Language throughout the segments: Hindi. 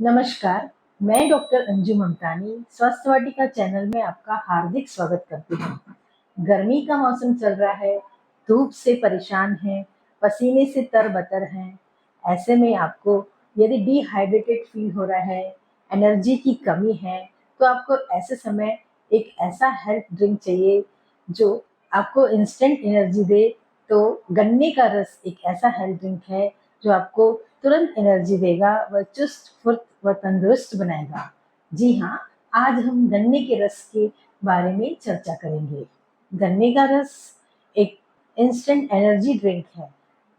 नमस्कार, मैं डॉक्टर अंजू ममतानी स्वास्थ्य वाटिका चैनल में आपका हार्दिक स्वागत करती हूँ। गर्मी का मौसम चल रहा है, धूप से परेशान हैं, पसीने से तरबतर हैं। ऐसे में आपको यदि डिहाइड्रेटेड फील हो रहा है, एनर्जी की कमी है, तो आपको ऐसे समय एक ऐसा हेल्थ ड्रिंक चाहिए जो आपको इंस्टेंट एनर्जी दे। तो गन्ने का रस एक ऐसा हेल्थ ड्रिंक है जो आपको तुरंत एनर्जी देगा, व चुस्त फुर्त व तंदुरुस्त बनाएगा। जी हाँ, आज हम गन्ने के रस के बारे में चर्चा करेंगे। गन्ने का रस एक इंस्टेंट एनर्जी ड्रिंक है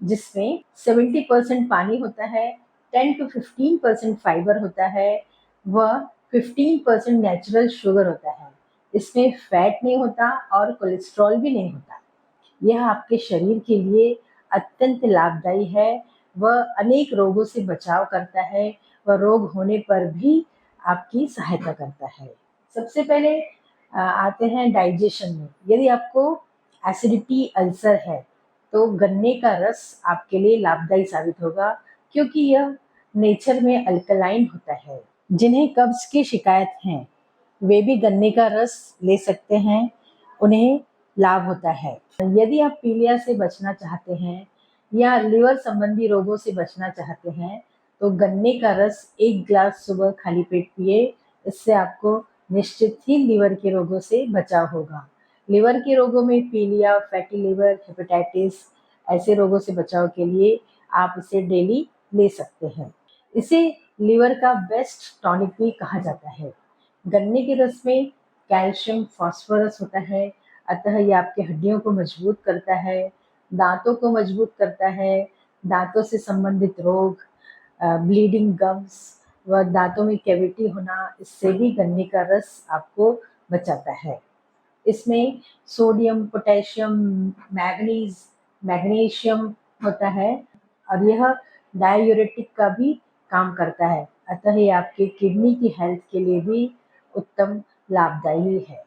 जिसमें 70% पानी होता है, 10 to 15% फाइबर होता है व 15% नेचुरल शुगर होता है। इसमें फैट नहीं होता और कोलेस्ट्रॉल भी नहीं होता। यह आपके शरीर के लिए अत्यंत लाभदायी है। वह अनेक रोगों से बचाव करता है व रोग होने पर भी आपकी सहायता करता है। सबसे पहले आते हैं डाइजेशन में। यदि आपको एसिडिटी अल्सर है तो गन्ने का रस आपके लिए लाभदायी साबित होगा, क्योंकि यह नेचर में अल्कलाइन होता है। जिन्हें कब्ज की शिकायत है वे भी गन्ने का रस ले सकते हैं, उन्हें लाभ होता है। यदि आप पीलिया से बचना चाहते हैं या लिवर संबंधी रोगों से बचना चाहते हैं तो गन्ने का रस 1 ग्लास सुबह खाली पेट पिए। इससे आपको निश्चित ही लिवर के रोगों से बचाव होगा। लिवर के रोगों में पीलिया, फैटी लिवर, हेपेटाइटिस ऐसे रोगों से बचाव के लिए आप इसे डेली ले सकते हैं। इसे लिवर का बेस्ट टॉनिक भी कहा जाता है। गन्ने के रस में कैल्शियम, फास्फोरस होता है, अतः ये आपकी हड्डियों को मजबूत करता है, दांतों को मजबूत करता है। दांतों से संबंधित रोग, ब्लीडिंग गम्स व दांतों में कैविटी होना, इससे भी गन्ने का रस आपको बचाता है। इसमें सोडियम, पोटेशियम, मैग्नीज, मैग्नीशियम होता है और यह डायूरेटिक का भी काम करता है, अतः ये आपके किडनी की हेल्थ के लिए भी उत्तम लाभदायी है।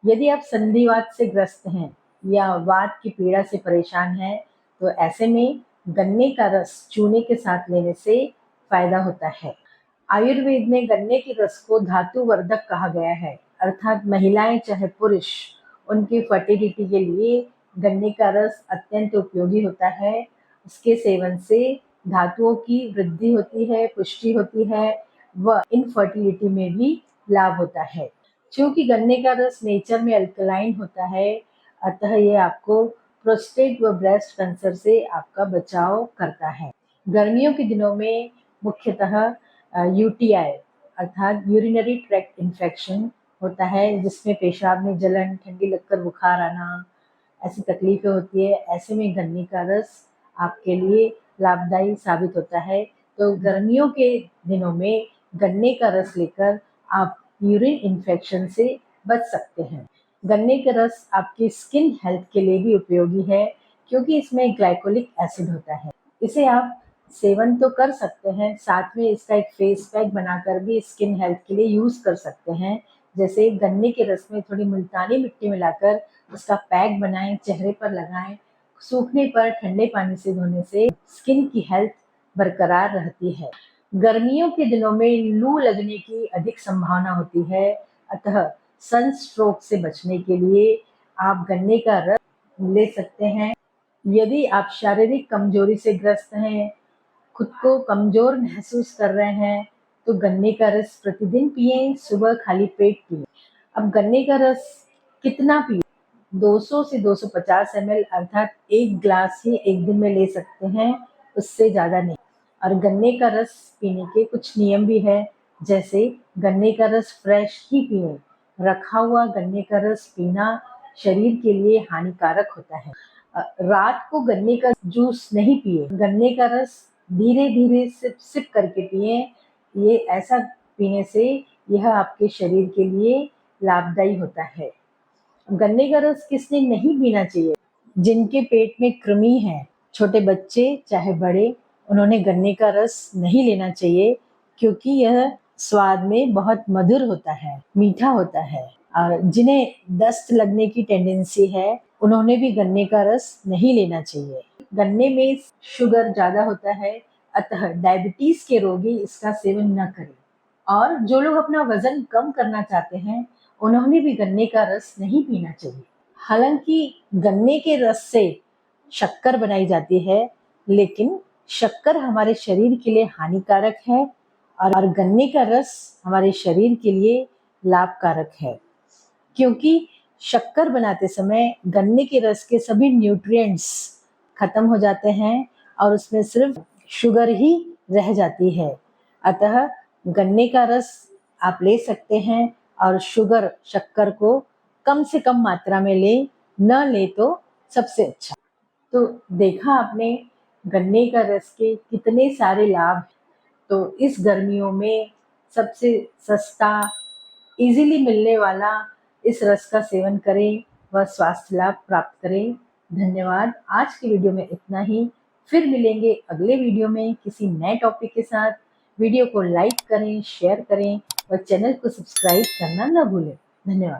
यदि आप संधिवात से ग्रस्त हैं या वात की पीड़ा से परेशान हैं तो ऐसे में गन्ने का रस चूने के साथ लेने से फायदा होता है। आयुर्वेद में गन्ने के रस को धातु वर्धक कहा गया है, अर्थात महिलाएं चाहे पुरुष, उनकी फर्टिलिटी के लिए गन्ने का रस अत्यंत उपयोगी होता है। उसके सेवन से धातुओं की वृद्धि होती है, पुष्टि होती है व इनफर्टिलिटी में भी लाभ होता है। क्योंकि गन्ने का रस नेचर में अल्कलाइन होता है, अतः ये आपको प्रोस्टेट व ब्रेस्ट कैंसर से आपका बचाव करता है। गर्मियों के दिनों में मुख्यतः यूटीआई अर्थात यूरिनरी ट्रैक्ट इन्फेक्शन होता है, जिसमें पेशाब में जलन, ठंडी लगकर बुखार आना, ऐसी तकलीफें होती है। ऐसे में गन्ने का रस आपके लिए लाभदायी साबित होता है। तो गर्मियों के दिनों में गन्ने का रस लेकर आप यूरिन इन्फेक्शन से बच सकते हैं। गन्ने का रस आपकी स्किन हेल्थ के लिए भी उपयोगी है, क्योंकि इसमें ग्लाइकोलिक एसिड होता है। इसे आप सेवन तो कर सकते हैं, साथ में इसका एक फेस पैक बनाकर भी स्किन हेल्थ के लिए यूज कर सकते हैं। जैसे गन्ने के रस में थोड़ी मुल्तानी मिट्टी मिलाकर उसका पैक बनाएं, चेहरे पर लगाएं। सूखने पर ठंडे पानी से धोने से स्किन की हेल्थ बरकरार रहती है। गर्मियों के दिनों में लू लगने की अधिक संभावना होती है, अतः सन स्ट्रोक से बचने के लिए आप गन्ने का रस ले सकते हैं। यदि आप शारीरिक कमजोरी से ग्रस्त हैं, खुद को कमजोर महसूस कर रहे हैं, तो गन्ने का रस प्रतिदिन पिएं, सुबह खाली पेट पिएं। अब गन्ने का रस कितना पिए? 200 से 250 ml अर्थात 1 ग्लास ही एक दिन में ले सकते हैं, उससे ज़्यादा नहीं। और गन्ने का रस पीने के कुछ नियम भी है, जैसे गन्ने का रस फ्रेश ही पिएं। रखा हुआ गन्ने का रस पीना शरीर के लिए हानिकारक होता है। रात को गन्ने का जूस नहीं पिए। गन्ने का रस धीरे धीरे सिप सिप करके पिए। ये ऐसा पीने से यह आपके शरीर के लिए लाभदायी होता है। गन्ने का रस किसने नहीं पीना चाहिए? जिनके पेट में कृमि है, छोटे बच्चे चाहे बड़े, उन्होंने गन्ने का रस नहीं लेना चाहिए, क्योंकि यह स्वाद में बहुत मधुर होता है, मीठा होता है। और जिन्हें दस्त लगने की टेंडेंसी है, उन्होंने भी गन्ने का रस नहीं लेना चाहिए। गन्ने में शुगर ज्यादा होता है, अतः डायबिटीज के रोगी इसका सेवन न करें। और जो लोग अपना वजन कम करना चाहते हैं उन्होंने भी गन्ने का रस नहीं पीना चाहिए। हालांकि गन्ने के रस से शक्कर बनाई जाती है, लेकिन शक्कर हमारे शरीर के लिए हानिकारक है और गन्ने का रस हमारे शरीर के लिए लाभकारक है, क्योंकि शक्कर बनाते समय गन्ने के रस के सभी न्यूट्रिएंट्स खत्म हो जाते हैं और उसमें सिर्फ शुगर ही रह जाती है। अतः गन्ने का रस आप ले सकते हैं और शक्कर को कम से कम मात्रा में ले, न ले तो सबसे अच्छा। तो देखा आपने गन्ने का रस के कितने सारे लाभ हैं। तो इस गर्मियों में सबसे सस्ता, इजीली मिलने वाला इस रस का सेवन करें व स्वास्थ्य लाभ प्राप्त करें। धन्यवाद। आज की वीडियो में इतना ही। फिर मिलेंगे अगले वीडियो में किसी नए टॉपिक के साथ। वीडियो को लाइक करें, शेयर करें और चैनल को सब्सक्राइब करना न भूलें। धन्यवाद।